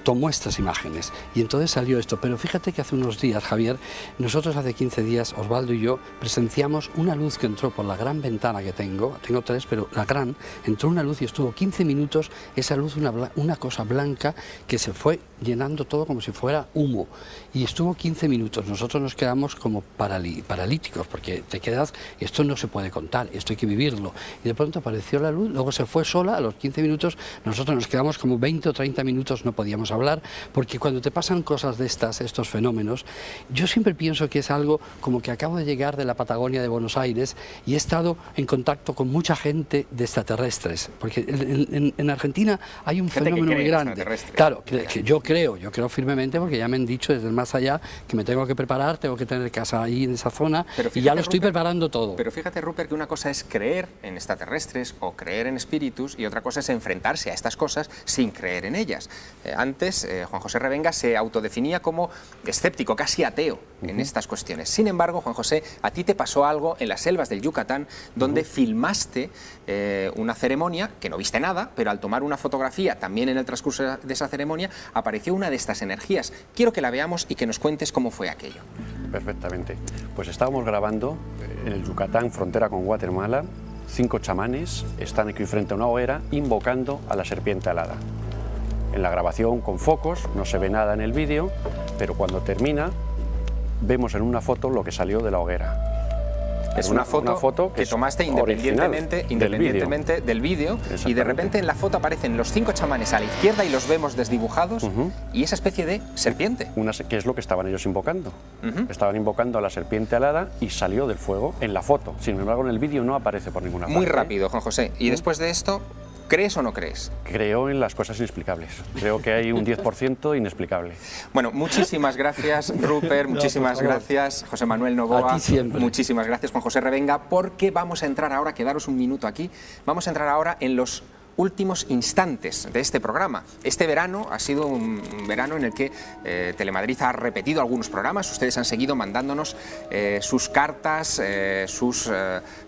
tomó estas imágenes y entonces salió esto. Pero fíjate que hace unos días, Javier, nosotros hace 15 días, Osvaldo y yo, presenciamos una luz que entró por la gran ventana que tengo 3, pero la gran, entró una luz y estuvo 15 minutos, esa luz, una cosa blanca que se fue llenando todo como si fuera humo, y estuvo 15 minutos. Nosotros nos quedamos como paralíticos, porque te quedas, esto no se puede contar, esto hay que vivirlo, y de pronto apareció la luz, luego se fue sola, a los 15 minutos nosotros nos quedamos como 20 o 30 minutos, no podíamos hablar, porque cuando te pasan cosas de estos fenómenos, yo siempre pienso que es algo como que acabo de llegar de la Patagonia de Buenos Aires y he estado en contacto con mucha gente de extraterrestres, porque en Argentina hay un fenómeno muy grande. Claro, que yo creo firmemente, porque ya me han dicho desde el más allá que me tengo que preparar, tengo que tener casa ahí en esa zona, y ya lo estoy preparando todo. Pero fíjate, Rupert, que una cosa es creer en extraterrestres o creer en espíritus, y otra cosa es enfrentarse a estas cosas sin creer en ellas. Antes, Juan José Revenga se autodefinía como escéptico, casi ateo en estas cuestiones. Sin embargo, Juan José, a ti te pasó algo en las selvas del Yucatán, donde filmaste una ceremonia, que no viste nada, pero al tomar una fotografía, también en el transcurso de esa ceremonia, apareció una de estas energías. Quiero que la veamos y que nos cuentes cómo fue aquello. Perfectamente. Pues estábamos grabando en el Yucatán, frontera con Guatemala. 5 chamanes están aquí frente a una hoguera invocando a la serpiente alada. En la grabación con focos no se ve nada en el vídeo, pero cuando termina vemos en una foto lo que salió de la hoguera. Es una foto que tomaste independientemente del vídeo, y de repente en la foto aparecen los 5 chamanes a la izquierda y los vemos desdibujados, y esa especie de serpiente. Que es lo que estaban ellos invocando. Estaban invocando a la serpiente alada y salió del fuego en la foto. Sin embargo, en el vídeo no aparece por ninguna parte. Muy rápido, Juan José. Y después de esto, ¿crees o no crees? Creo en las cosas inexplicables. Creo que hay un 10% inexplicable. Bueno, muchísimas gracias, Rupert, muchísimas gracias, José Manuel Novoa. A ti siempre. Muchísimas gracias, Juan José Revenga, porque vamos a entrar ahora, quedaros un minuto aquí, vamos a entrar ahora en los últimos instantes de este programa. Este verano ha sido un verano en el que Telemadrid ha repetido algunos programas. Ustedes han seguido mandándonos sus cartas, sus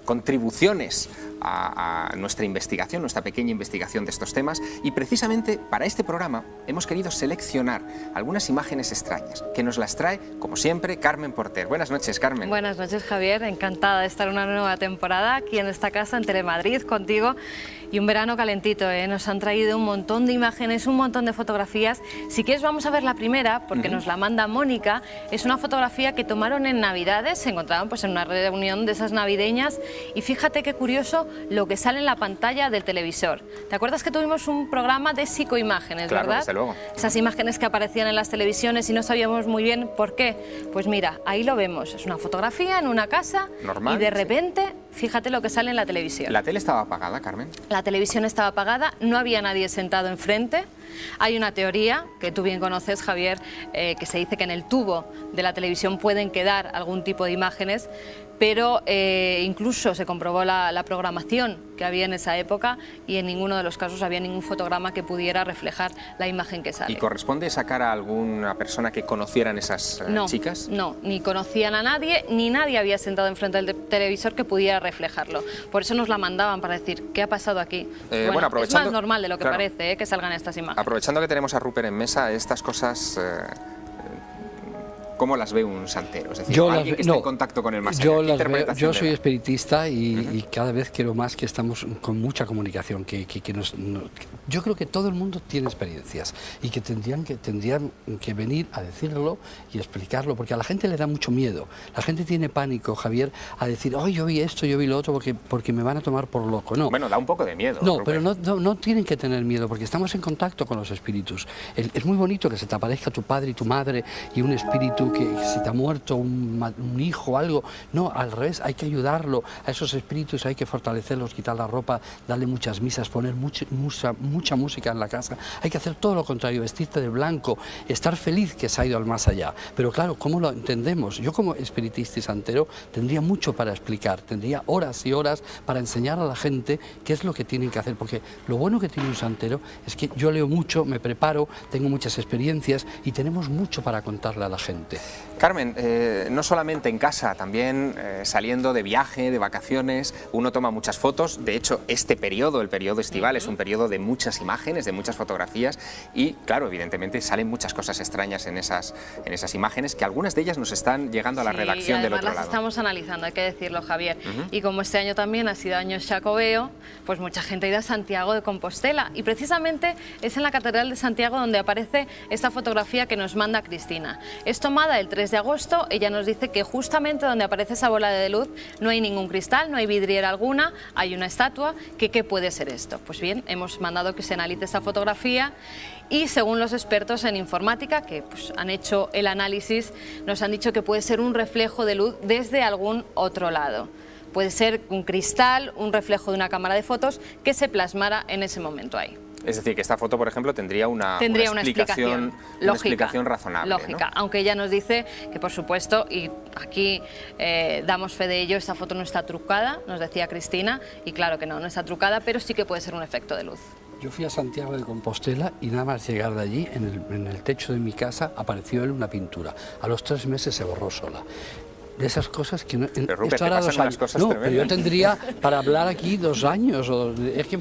contribuciones a nuestra investigación, nuestra pequeña investigación de estos temas, y precisamente para este programa hemos querido seleccionar algunas imágenes extrañas que nos las trae, como siempre, Carmen Porter. Buenas noches, Carmen. Buenas noches, Javier. Encantada de estar en una nueva temporada aquí en esta casa, en Telemadrid, contigo. Y un verano calentito, ¿eh? Nos han traído un montón de imágenes, un montón de fotografías. Si quieres vamos a ver la primera, porque nos la manda Mónica. Es una fotografía que tomaron en Navidades, se encontraban pues en una reunión de esas navideñas, y fíjate qué curioso lo que sale en la pantalla del televisor. ¿Te acuerdas que tuvimos un programa de psicoimágenes, claro, verdad? Desde luego. Esas imágenes que aparecían en las televisiones y no sabíamos muy bien por qué. Pues mira, ahí lo vemos, es una fotografía en una casa normal, y de repente, fíjate lo que sale en la televisión. ¿La tele estaba apagada, Carmen? La televisión estaba apagada, no había nadie sentado enfrente. Hay una teoría que tú bien conoces, Javier, que se dice que en el tubo de la televisión pueden quedar algún tipo de imágenes, pero incluso se comprobó la programación que había en esa época y en ninguno de los casos había ningún fotograma que pudiera reflejar la imagen que sale. ¿Y corresponde sacar a alguna persona que conocieran esas chicas? No, ni conocían a nadie, ni nadie había sentado enfrente del televisor que pudiera reflejarlo. Por eso nos la mandaban para decir, ¿qué ha pasado aquí? Bueno, aprovechando, es más normal de lo que parece, que salgan estas imágenes. Aprovechando que tenemos a Rupert en mesa, estas cosas ¿cómo las ve un santero? Es decir, alguien que esté en contacto con el más allá. Yo soy espiritista y cada vez quiero más que estamos con mucha comunicación. Yo creo que todo el mundo tiene experiencias y que tendrían que venir a decirlo y explicarlo, porque a la gente le da mucho miedo. La gente tiene pánico, Javier, a decir, oh, yo vi esto, yo vi lo otro, porque me van a tomar por loco. No. Bueno, da un poco de miedo. No, pero no tienen que tener miedo, porque estamos en contacto con los espíritus. Es muy bonito que se te aparezca tu padre y tu madre y un espíritu que se te ha muerto, un hijo, algo. No, al revés, hay que ayudarlo. A esos espíritus hay que fortalecerlos, quitar la ropa, darle muchas misas, poner mucha música en la casa. Hay que hacer todo lo contrario, vestirte de blanco, estar feliz que se ha ido al más allá. Pero claro, ¿cómo lo entendemos? Yo como espiritista y santero tendría mucho para explicar, tendría horas y horas para enseñar a la gente qué es lo que tienen que hacer, porque lo bueno que tiene un santero es que yo leo mucho, me preparo, tengo muchas experiencias y tenemos mucho para contarle a la gente. Carmen, no solamente en casa, también saliendo de viaje, de vacaciones, uno toma muchas fotos. De hecho, este periodo, el periodo estival, es un periodo de muchas imágenes, de muchas fotografías y, claro, evidentemente salen muchas cosas extrañas en esas imágenes, que algunas de ellas nos están llegando a la redacción del otro lado. Las estamos analizando, hay que decirlo, Javier. Y como este año también ha sido año Xacobeo, pues mucha gente ha ido a Santiago de Compostela y precisamente es en la Catedral de Santiago donde aparece esta fotografía que nos manda Cristina. Es tomada el 3 de agosto, ella nos dice que justamente donde aparece esa bola de luz no hay ningún cristal, no hay vidriera alguna, hay una estatua. ¿Qué puede ser esto? Pues bien, hemos mandado que se analice esta fotografía y según los expertos en informática que pues, han hecho el análisis, nos han dicho que puede ser un reflejo de luz desde algún otro lado. Puede ser un cristal, un reflejo de una cámara de fotos que se plasmara en ese momento ahí. Es decir, que esta foto, por ejemplo, tendría una explicación razonable. Lógica, ¿no? Aunque ella nos dice que, por supuesto, y aquí damos fe de ello, esta foto no está trucada, nos decía Cristina, y claro que no está trucada, pero sí que puede ser un efecto de luz. Yo fui a Santiago de Compostela y nada más llegar de allí, en el techo de mi casa, apareció él una pintura. A los 3 meses se borró sola. De esas cosas que no... Pero Rupert, te pasan unas cosas tremendas. Pero yo tendría para hablar aquí 2 años, es que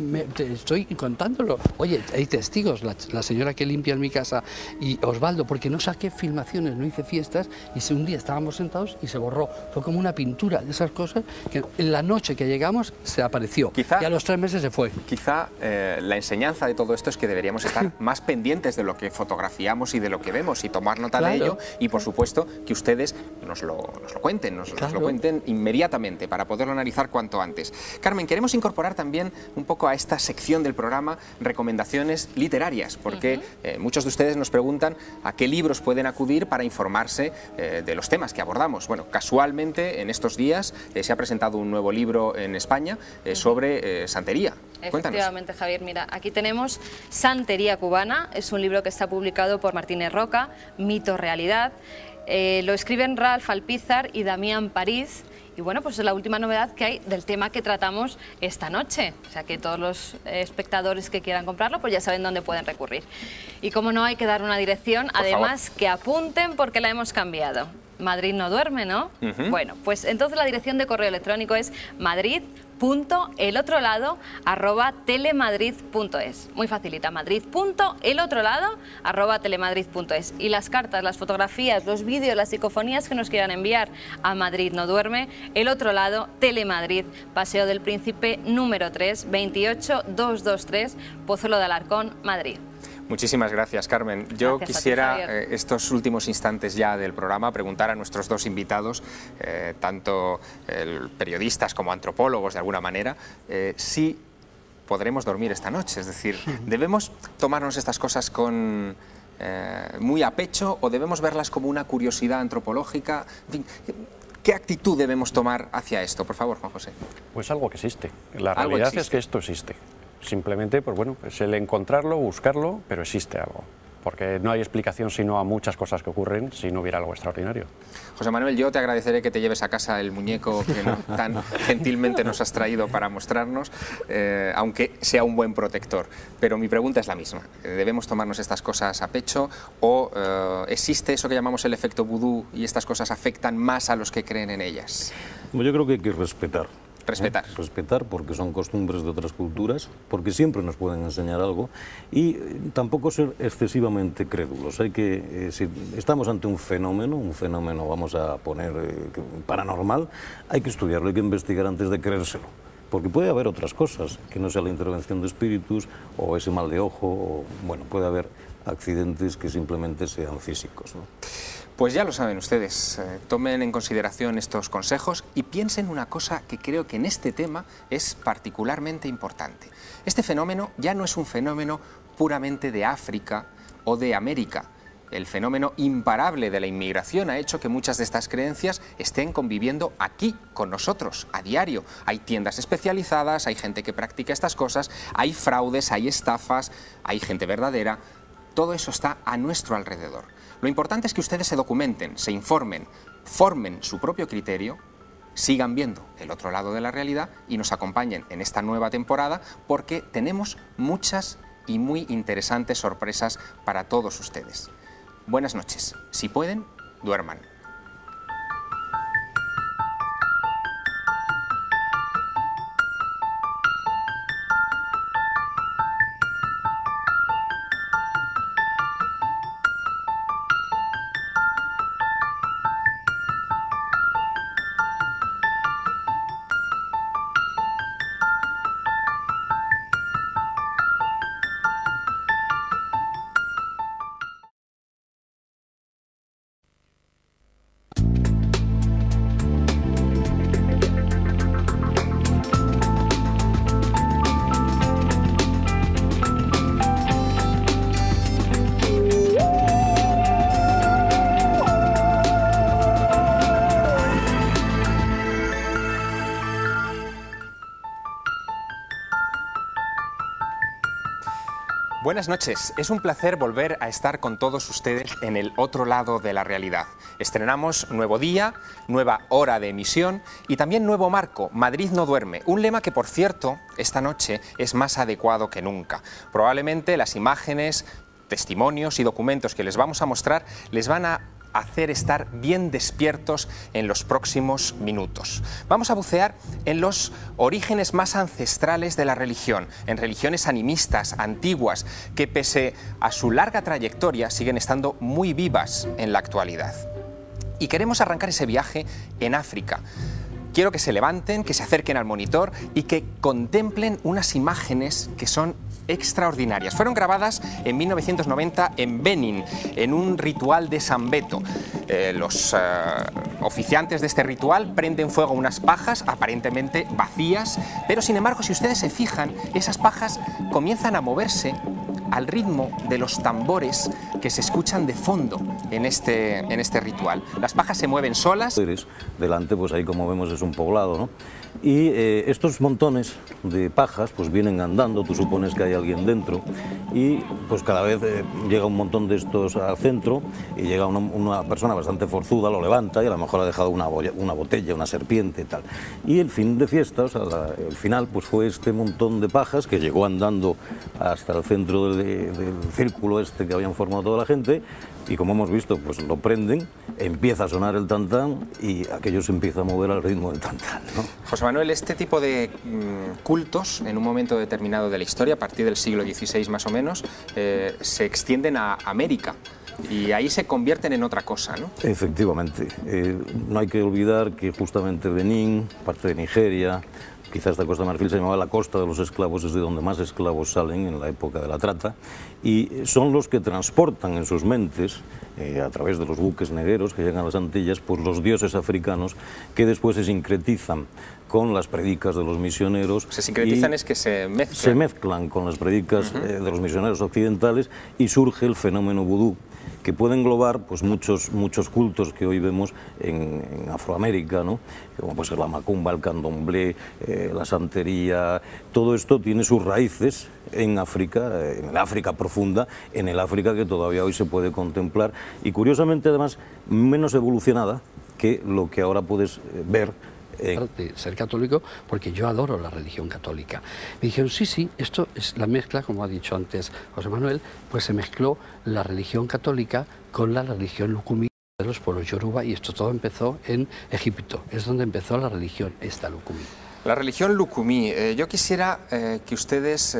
estoy contándolo. Oye, hay testigos, la señora que limpia en mi casa y Osvaldo, porque no saqué filmaciones, no hice fiestas y un día estábamos sentados y se borró. Fue como una pintura de esas cosas que en la noche que llegamos se apareció y a los 3 meses se fue. Quizá la enseñanza de todo esto es que deberíamos estar más pendientes de lo que fotografiamos y de lo que vemos y tomar nota de ello y, por supuesto, que ustedes nos lo cuenten, nos lo cuenten inmediatamente para poderlo analizar cuanto antes. Carmen, queremos incorporar también un poco a esta sección del programa recomendaciones literarias, porque muchos de ustedes nos preguntan a qué libros pueden acudir para informarse de los temas que abordamos. Bueno, casualmente en estos días se ha presentado un nuevo libro en España sobre santería. Efectivamente, Javier, mira, aquí tenemos Santería Cubana, es un libro que está publicado por Martínez Roca, Mito Realidad. Lo escriben Ralph Alpizar y Damián París y bueno, pues es la última novedad que hay del tema que tratamos esta noche, o sea que todos los espectadores que quieran comprarlo pues ya saben dónde pueden recurrir. Y como no, hay que dar una dirección, además que apunten porque la hemos cambiado. Madrid no duerme, ¿no? Bueno, pues entonces la dirección de correo electrónico es madrid.elotrolado@telemadrid.es. Muy facilita, madrid.elotrolado@telemadrid.es. Y las cartas, las fotografías, los vídeos, las psicofonías que nos quieran enviar a Madrid no duerme, El Otro Lado, Telemadrid, Paseo del Príncipe número 3, 28223, Pozuelo de Alarcón, Madrid. Muchísimas gracias, Carmen. Yo quisiera estos últimos instantes ya del programa preguntar a nuestros 2 invitados, tanto periodistas como antropólogos de alguna manera, si podremos dormir esta noche. Es decir, ¿debemos tomarnos estas cosas con muy a pecho o debemos verlas como una curiosidad antropológica? En fin, ¿qué actitud debemos tomar hacia esto? Por favor, Juan José. Pues algo que existe. La realidad es que esto existe. Simplemente, pues bueno, es el encontrarlo, buscarlo, pero existe algo. Porque no hay explicación sino a muchas cosas que ocurren si no hubiera algo extraordinario. José Manuel, yo te agradeceré que te lleves a casa el muñeco que tan gentilmente nos has traído para mostrarnos, aunque sea un buen protector. Pero mi pregunta es la misma. ¿Debemos tomarnos estas cosas a pecho o existe eso que llamamos el efecto vudú y estas cosas afectan más a los que creen en ellas? Yo creo que hay que respetar Respetar. Respetar, porque son costumbres de otras culturas, porque siempre nos pueden enseñar algo, y tampoco ser excesivamente crédulos. Hay que, si estamos ante un fenómeno, vamos a poner paranormal, hay que estudiarlo, hay que investigar antes de creérselo. Porque puede haber otras cosas, que no sea la intervención de espíritus, o ese mal de ojo, o, bueno, puede haber accidentes que simplemente sean físicos, ¿no? Pues ya lo saben ustedes, tomen en consideración estos consejos y piensen una cosa que creo que en este tema es particularmente importante. Este fenómeno ya no es un fenómeno puramente de África o de América. El fenómeno imparable de la inmigración ha hecho que muchas de estas creencias estén conviviendo aquí con nosotros a diario. Hay tiendas especializadas, hay gente que practica estas cosas, hay fraudes, hay estafas, hay gente verdadera. Todo eso está a nuestro alrededor. Lo importante es que ustedes se documenten, se informen, formen su propio criterio, sigan viendo el otro lado de la realidad y nos acompañen en esta nueva temporada, porque tenemos muchas y muy interesantes sorpresas para todos ustedes. Buenas noches. Si pueden, duerman. Buenas noches, es un placer volver a estar con todos ustedes en el otro lado de la realidad. Estrenamos nuevo día, nueva hora de emisión y también nuevo marco, Madrid no duerme, un lema que, por cierto, esta noche es más adecuado que nunca. Probablemente las imágenes, testimonios y documentos que les vamos a mostrar les van a hacer estar bien despiertos en los próximos minutos. Vamos a bucear en los orígenes más ancestrales de la religión, en religiones animistas, antiguas, que pese a su larga trayectoria siguen estando muy vivas en la actualidad. Y queremos arrancar ese viaje en África. Quiero que se levanten, que se acerquen al monitor y que contemplen unas imágenes que son extraordinarias. Fueron grabadas en 1990 en Benín, en un ritual de Sambeto. Los oficiantes de este ritual prenden fuego a unas pajas aparentemente vacías, pero sin embargo, si ustedes se fijan, esas pajas comienzan a moverse al ritmo de los tambores que se escuchan de fondo en este ritual. Las pajas se mueven solas. Delante, pues ahí como vemos es un poblado, ¿no? Y estos montones de pajas pues vienen andando, tú supones que hay alguien dentro y pues cada vez llega un montón de estos al centro y llega una persona bastante forzuda, lo levanta y a lo mejor ha dejado una botella, una serpiente y tal. Y el fin de fiesta, o sea, el final pues fue este montón de pajas que llegó andando hasta el centro del círculo este que habían formado toda la gente. Y como hemos visto, pues lo prenden, empieza a sonar el tantán y aquello se empieza a mover al ritmo del tantán, ¿no? José Manuel, este tipo de cultos, en un momento determinado de la historia, a partir del siglo XVI más o menos, se extienden a América y ahí se convierten en otra cosa, ¿no? Efectivamente. No hay que olvidar que justamente Benín, parte de Nigeria, quizás esta Costa de Marfil se llamaba la costa de los esclavos, es de donde más esclavos salen en la época de la trata, y son los que transportan en sus mentes, a través de los buques negueros que llegan a las Antillas, pues los dioses africanos que después se sincretizan con las predicas de los misioneros. Se sincretizan es que se mezclan. Se mezclan con las predicas de los misioneros occidentales y surge el fenómeno vudú, que puede englobar pues, muchos cultos que hoy vemos en Afroamérica, ¿no? Como puede ser la macumba, el candomblé, la santería. Todo esto tiene sus raíces en África, en el África profunda, en el África que todavía hoy se puede contemplar y curiosamente además menos evolucionada que lo que ahora puedes ver. De ser católico, porque yo adoro la religión católica. Me dijeron, sí, esto es la mezcla, como ha dicho antes José Manuel, pues se mezcló la religión católica con la religión lucumí de los pueblos yoruba y esto todo empezó en Egipto, es donde empezó la religión esta lucumí. La religión Lucumí. Yo quisiera que ustedes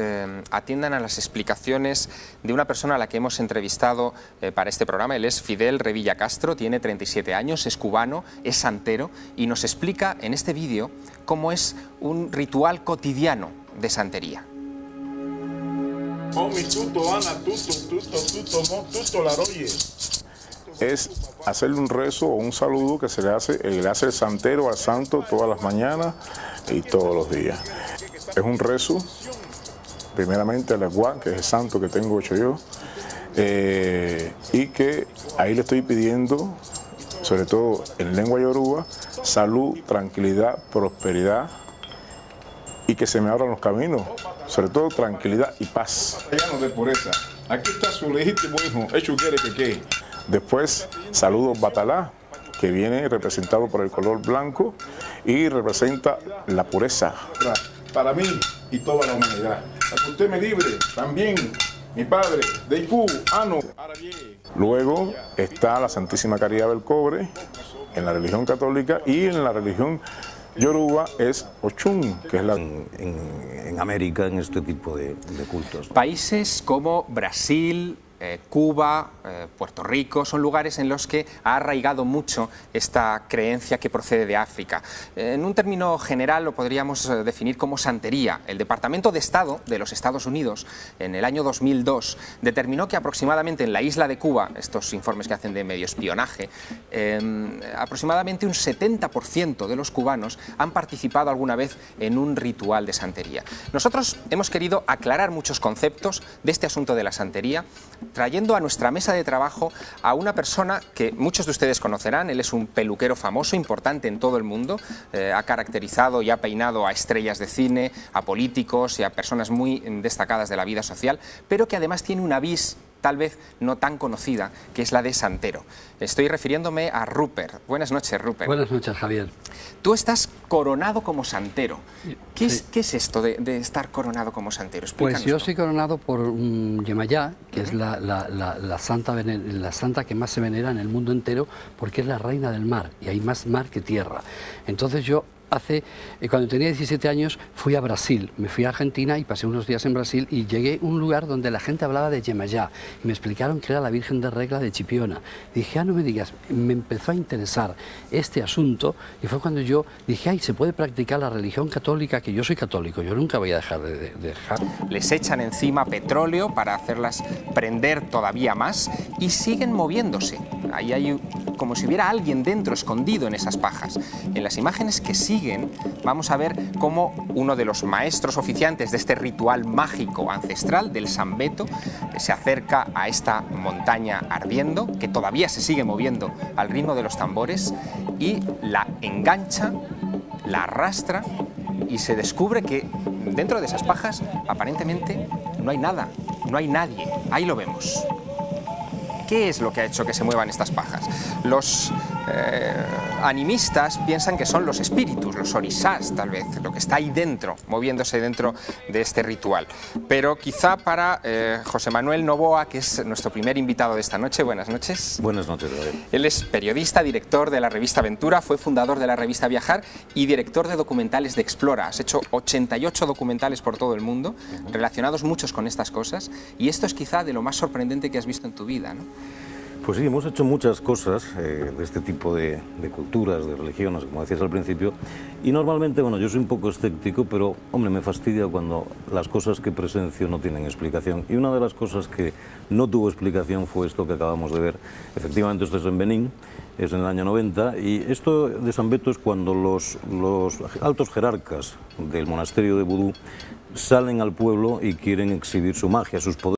atiendan a las explicaciones de una persona a la que hemos entrevistado para este programa. Él es Fidel Revilla Castro, tiene 37 años, es cubano, es santero y nos explica en este vídeo cómo es un ritual cotidiano de santería. Es hacerle un rezo o un saludo que se le hace el santero al santo todas las mañanas y todos los días. Es un rezo, primeramente al Agua, que es el santo que tengo hecho yo, y que ahí le estoy pidiendo, sobre todo en lengua yoruba, salud, tranquilidad, prosperidad y que se me abran los caminos, sobre todo tranquilidad y paz. Lleno de pureza. Aquí está su legítimo hijo, hecho quiere que. Después, saludos Batalá, que viene representado por el color blanco y representa la pureza. Para mí y toda la humanidad. Para que usted me libre, también mi padre, de Iku, Ano, Arabie. Luego está la Santísima Caridad del Cobre en la religión católica y en la religión yoruba es Ochun, que es la... En América, en este tipo de cultos. Países como Brasil, Cuba, Puerto Rico, son lugares en los que ha arraigado mucho esta creencia que procede de África. En un término general lo podríamos definir como santería. El Departamento de Estado de los Estados Unidos, en el año 2002, determinó que aproximadamente en la isla de Cuba, estos informes que hacen de medio espionaje, aproximadamente un 70% de los cubanos han participado alguna vez en un ritual de santería. Nosotros hemos querido aclarar muchos conceptos de este asunto de la santería, trayendo a nuestra mesa de trabajo a una persona que muchos de ustedes conocerán. Él es un peluquero famoso, importante en todo el mundo, ha caracterizado y ha peinado a estrellas de cine, a políticos y a personas muy destacadas de la vida social, pero que además tiene una vis tal vez no tan conocida, que es la de santero. Estoy refiriéndome a Rupert. Buenas noches, Rupert. Buenas noches, Javier. Tú estás coronado como santero. ¿Qué Sí. es esto de estar coronado como santero? Pues yo Explícanoslo. soy coronado por Yemayá, que es la santa que más se venera en el mundo entero, porque es la reina del mar, y hay más mar que tierra. Entonces yo cuando tenía 17 años fui a Brasil, me fui a Argentina y pasé unos días en Brasil y llegué a un lugar donde la gente hablaba de Yemayá y me explicaron que era la Virgen de Regla de Chipiona. Dije, no me digas, me empezó a interesar este asunto y fue cuando yo dije, ay, se puede practicar la religión católica, que yo soy católico, yo nunca voy a dejar de dejar. Les echan encima petróleo para hacerlas prender todavía más y siguen moviéndose. Ahí hay como si hubiera alguien dentro escondido en esas pajas. En las imágenes que siguen vamos a ver cómo uno de los maestros oficiantes de este ritual mágico ancestral del Sambeto se acerca a esta montaña ardiendo, que todavía se sigue moviendo al ritmo de los tambores, y la engancha, la arrastra y se descubre que dentro de esas pajas aparentemente no hay nada, no hay nadie. Ahí lo vemos. ¿Qué es lo que ha hecho que se muevan estas pajas? Los animistas piensan que son los espíritus, los orisás tal vez, lo que está ahí dentro, moviéndose dentro de este ritual. Pero quizá para José Manuel Novoa, que es nuestro primer invitado de esta noche. Buenas noches. Buenas noches, David. Él es periodista, director de la revista Aventura, fue fundador de la revista Viajar y director de documentales de Explora. Has hecho 88 documentales por todo el mundo, relacionados muchos con estas cosas, y esto es quizá de lo más sorprendente que has visto en tu vida, ¿no? Pues sí, hemos hecho muchas cosas de este tipo de culturas, de religiones, como decías al principio, y normalmente, bueno, yo soy un poco escéptico, pero, hombre, me fastidia cuando las cosas que presencio no tienen explicación. Y una de las cosas que no tuvo explicación fue esto que acabamos de ver. Efectivamente, esto es en Benín, es en el año 90, y esto de Sambeto es cuando los altos jerarcas del monasterio de Vudú salen al pueblo y quieren exhibir su magia, sus poderes.